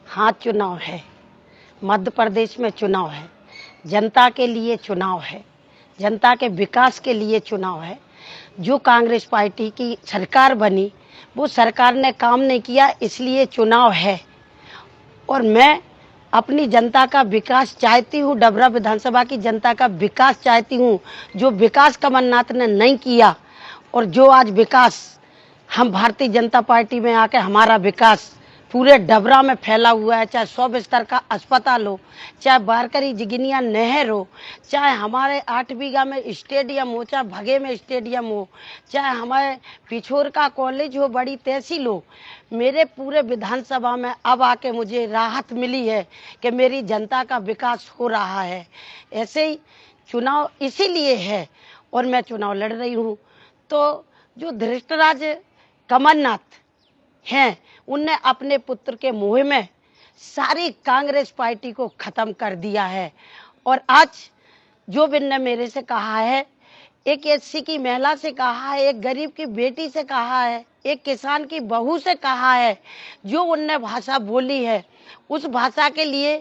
हाँ, चुनाव है। मध्य प्रदेश में चुनाव है। जनता के लिए चुनाव है। जनता के विकास के लिए चुनाव है। जो कांग्रेस पार्टी की सरकार बनी, वो सरकार ने काम नहीं किया, इसलिए चुनाव है। और मैं अपनी जनता का विकास चाहती हूँ, डबरा विधानसभा की जनता का विकास चाहती हूँ। जो विकास कमलनाथ ने नहीं किया, और जो आज विकास हम भारतीय जनता पार्टी में आके हमारा विकास पूरे डबरा में फैला हुआ है, चाहे 100 बिस्तर का अस्पताल हो, चाहे बारकरी जिगिनिया नहर हो, चाहे हमारे 8 बीघा में स्टेडियम हो, चाहे भगे में स्टेडियम हो, चाहे हमारे पिछोर का कॉलेज हो, बड़ी तहसील हो। मेरे पूरे विधानसभा में अब आके मुझे राहत मिली है कि मेरी जनता का विकास हो रहा है। ऐसे ही चुनाव इसीलिए है और मैं चुनाव लड़ रही हूँ। तो जो धृतराज कमलनाथ हैं, उनने अपने पुत्र के मुँह में सारी कांग्रेस पार्टी को खत्म कर दिया है। और आज जो बिन ने मेरे से कहा है, एक एससी की महिला से कहा है, एक गरीब की बेटी से कहा है, एक किसान की बहू से कहा है, जो उनने भाषा बोली है, उस भाषा के लिए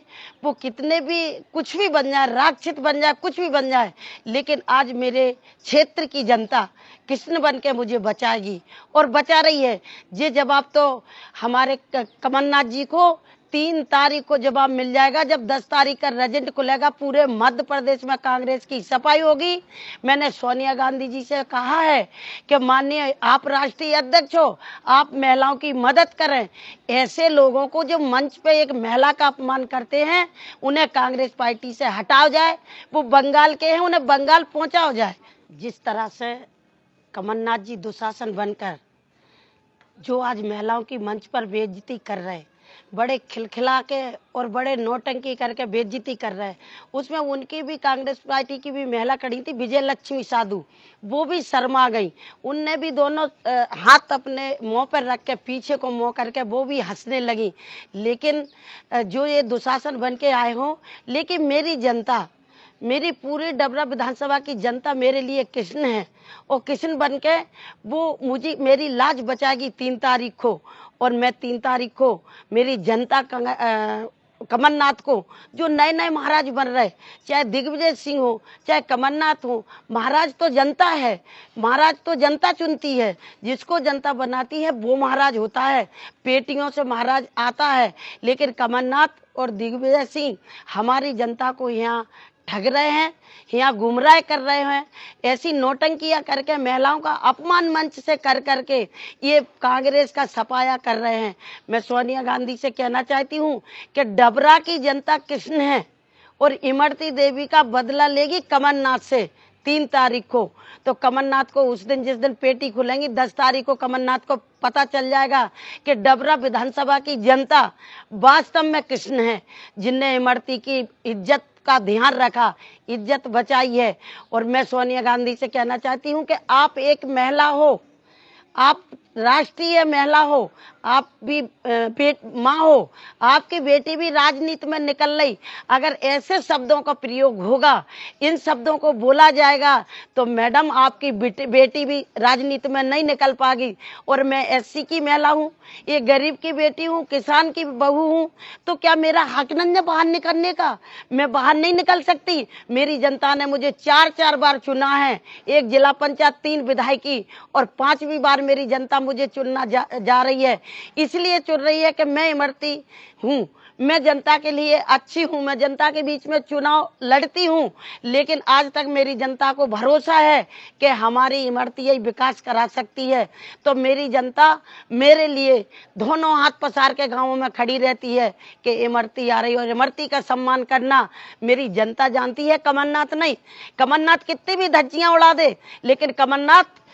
वो कितने भी कुछ भी बन जाए, राक्षस बन जाए, कुछ भी बन जाए, लेकिन आज मेरे क्षेत्र की जनता कृष्ण बन के मुझे बचाएगी और बचा रही है। ये जवाब तो हमारे कमलनाथ जी को 3 तारीख को जवाब मिल जाएगा, जब 10 तारीख का रिजल्ट खुलेगा। पूरे मध्य प्रदेश में कांग्रेस की सफाई होगी। मैंने सोनिया गांधी जी से कहा है कि माननीय आप राष्ट्रीय अध्यक्ष हो, आप महिलाओं की मदद करें। ऐसे लोगों को जो मंच पे एक महिला का अपमान करते हैं, उन्हें कांग्रेस पार्टी से हटाओ जाए। वो बंगाल के हैं, उन्हें बंगाल पहुंचाओ जाए। जिस तरह से कमलनाथ जी दुशासन बनकर जो आज महिलाओं की मंच पर बेइज्जती कर रहे, बड़े खिलखिला के और बड़े नौटंकी करके बेइज्जती कर रहे हैं, उसमें उनकी भी कांग्रेस पार्टी की भी महिला खड़ी थी, विजय लक्ष्मी साधु, वो भी शर्मा गई। उनने भी दोनों हाथ अपने मुंह पर रख के पीछे को मुंह करके वो भी हंसने लगी। लेकिन जो ये दुशासन बन के आए हों, लेकिन मेरी जनता, मेरी पूरी डबरा विधानसभा की जनता मेरे लिए कृष्ण है, और कृष्ण बन के वो मुझे मेरी लाज बचाएगी 3 तारीख को। और मैं 3 तारीख को मेरी जनता कमलनाथ को, जो नए नए महाराज बन रहे, चाहे दिग्विजय सिंह हो, चाहे कमलनाथ हो, महाराज तो जनता है, महाराज तो जनता चुनती है। जिसको जनता बनाती है वो महाराज होता है। पेटियों से महाराज आता है, लेकिन कमलनाथ और दिग्विजय सिंह हमारी जनता को यहाँ ठग रहे हैं, यहाँ गुमराह कर रहे हैं। ऐसी नौटंकियां करके महिलाओं का अपमान मंच से कर करके ये कांग्रेस का सफाया कर रहे हैं। मैं सोनिया गांधी से कहना चाहती हूँ कि डबरा की जनता कृष्ण है और इमरती देवी का बदला लेगी कमलनाथ से 3 तारीख को। तो कमलनाथ को उस दिन, जिस दिन पेटी खुलेंगी 10 तारीख को, कमलनाथ को पता चल जाएगा कि डबरा विधानसभा की जनता वास्तव में कृष्ण है, जिनने इमरती की इज्जत का ध्यान रखा, इज्जत बचाई है। और मैं सोनिया गांधी से कहना चाहती हूँ कि आप एक महिला हो, आप राष्ट्रीय महिला हो, आप भी माँ हो, आपकी बेटी भी राजनीति में निकल रही। अगर ऐसे शब्दों का प्रयोग होगा, इन शब्दों को बोला जाएगा, तो मैडम आपकी बेटी भी राजनीति में नहीं निकल पाएगी। और मैं एससी की महिला हूँ, ये गरीब की बेटी हूँ, किसान की बहू हूँ, तो क्या मेरा हक नहीं है बाहर निकलने का? मैं बाहर नहीं निकल सकती? मेरी जनता ने मुझे 4 बार चुना है, 1 जिला पंचायत, 3 विधायकी, और 5वीं बार मेरी जनता मुझे चुनना जा रही है। इसलिए चुन रही है कि मैं इमरती हूँ, मैं जनता के लिए अच्छी हूँ, मैं जनता के बीच में चुनाव लड़ती हूँ। लेकिन आज तक मेरी जनता को भरोसा है कि हमारी इमरती यही विकास करा सकती है। तो मेरी जनता मेरे लिए दोनों हाथ पसार के गाँवों में खड़ी रहती है कि इमरती आ रही है, और इमरती का सम्मान करना मेरी जनता जानती है, कमलनाथ नहीं। कमलनाथ कितनी भी धज्जियां उड़ा दे, लेकिन कमलनाथ,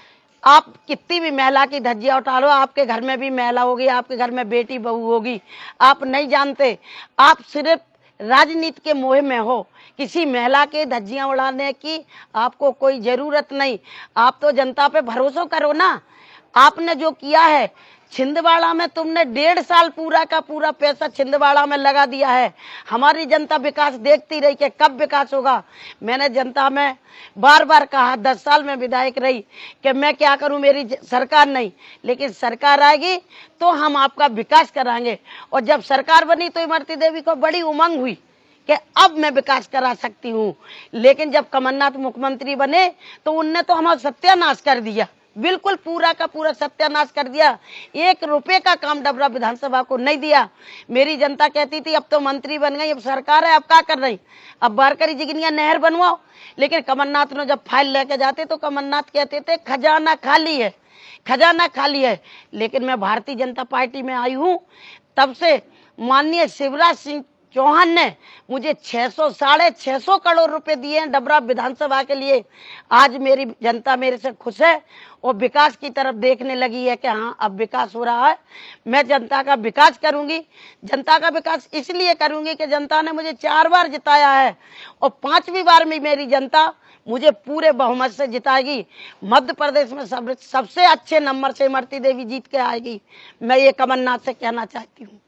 आप कितनी भी महिला की धज्जियां उठा लो, आपके घर में भी महिला होगी, आपके घर में बेटी बहू होगी। आप नहीं जानते, आप सिर्फ राजनीति के मोह में हो। किसी महिला के धज्जियां उड़ाने की आपको कोई जरूरत नहीं। आप तो जनता पे भरोसा करो ना। आपने जो किया है, छिंदवाड़ा में तुमने 1.5 साल पूरा का पूरा पैसा छिंदवाड़ा में लगा दिया है। हमारी जनता विकास देखती रही कि कब विकास होगा। मैंने जनता में बार बार कहा, 10 साल में विधायक रही, कि मैं क्या करूं, मेरी सरकार नहीं, लेकिन सरकार आएगी तो हम आपका विकास कराएंगे। और जब सरकार बनी तो इमरती देवी को बड़ी उमंग हुई कि अब मैं विकास करा सकती हूँ। लेकिन जब कमलनाथ मुख्यमंत्री बने तो उनने तो हमारा सत्यानाश कर दिया, बिल्कुल पूरा का पूरा सत्यानाश कर दिया। 1 रुपए का काम डबरा विधानसभा को नहीं दिया। मेरी जनता कहती थी अब तो मंत्री बन गई, अब सरकार है, अब क्या कर रही, अब बारकरी जिगनिया नहर बनवाओ। लेकिन कमलनाथ ने जब फाइल लेके जाते तो कमलनाथ कहते थे खजाना खाली है, खजाना खाली है। लेकिन मैं भारतीय जनता पार्टी में आई हूँ, तब से माननीय शिवराज सिंह चौहान ने मुझे 600-650 करोड़ रुपए दिए हैं डबरा विधानसभा के लिए। आज मेरी जनता मेरे से खुश है और विकास की तरफ देखने लगी है कि हाँ अब विकास हो रहा है। मैं जनता का विकास करूंगी। जनता का विकास इसलिए करूंगी कि जनता ने मुझे 4 बार जिताया है और 5वीं बार में मेरी जनता मुझे पूरे बहुमत से जिताएगी। मध्य प्रदेश में सबसे अच्छे नंबर से इमरती देवी जीत के आएगी। मैं ये कमलनाथ से कहना चाहती हूँ।